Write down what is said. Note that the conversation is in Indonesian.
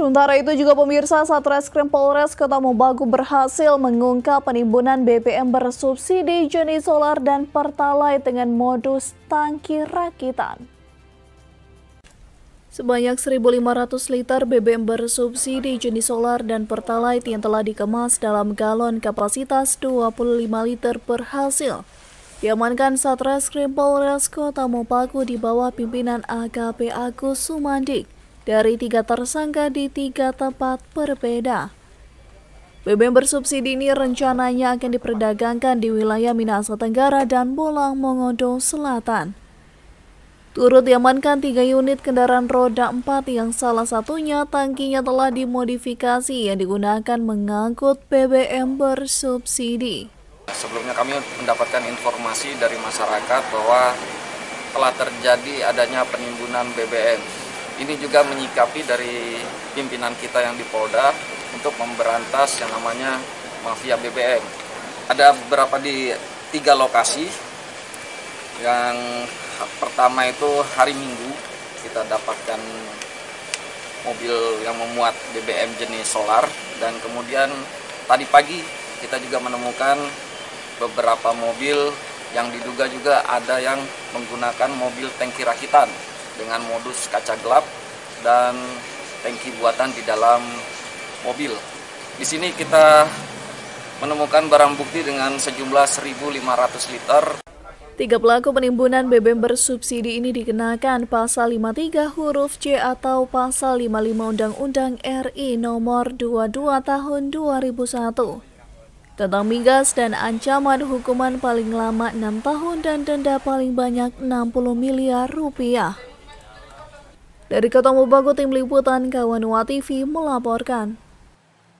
Sementara itu juga pemirsa, Satreskrim Polres Kota Mobagu berhasil mengungkap penimbunan BBM bersubsidi jenis solar dan Pertalite dengan modus tangki rakitan. Sebanyak 1.500 liter BBM bersubsidi jenis solar dan Pertalite yang telah dikemas dalam galon kapasitas 25 liter berhasil diamankan Satreskrim Polres Kota Mobagu di bawah pimpinan AKP Agus Sumandik dari 3 tersangka di 3 tempat berbeda. BBM bersubsidi ini rencananya akan diperdagangkan di wilayah Minahasa Tenggara dan Bolang Mongondo Selatan. Turut diamankan 3 unit kendaraan roda 4 yang salah satunya tangkinya telah dimodifikasi yang digunakan mengangkut BBM bersubsidi. Sebelumnya kami mendapatkan informasi dari masyarakat bahwa telah terjadi adanya penimbunan BBM. Ini juga menyikapi dari pimpinan kita yang di Polda untuk memberantas yang namanya mafia BBM. Ada beberapa di 3 lokasi. Yang pertama itu hari Minggu kita dapatkan mobil yang memuat BBM jenis solar, dan kemudian tadi pagi kita juga menemukan beberapa mobil yang diduga juga ada yang menggunakan mobil tangki rakitan dengan modus kaca gelap dan tangki buatan di dalam mobil. Di sini kita menemukan barang bukti dengan sejumlah 1.500 liter. 3 pelaku penimbunan BBM bersubsidi ini dikenakan pasal 53 huruf C atau pasal 55 Undang-Undang RI nomor 22 tahun 2001 tentang migas dan ancaman hukuman paling lama 6 tahun dan denda paling banyak 60 miliar rupiah. Dari Kota Mobagu, Tim Liputan Kawanua TV melaporkan.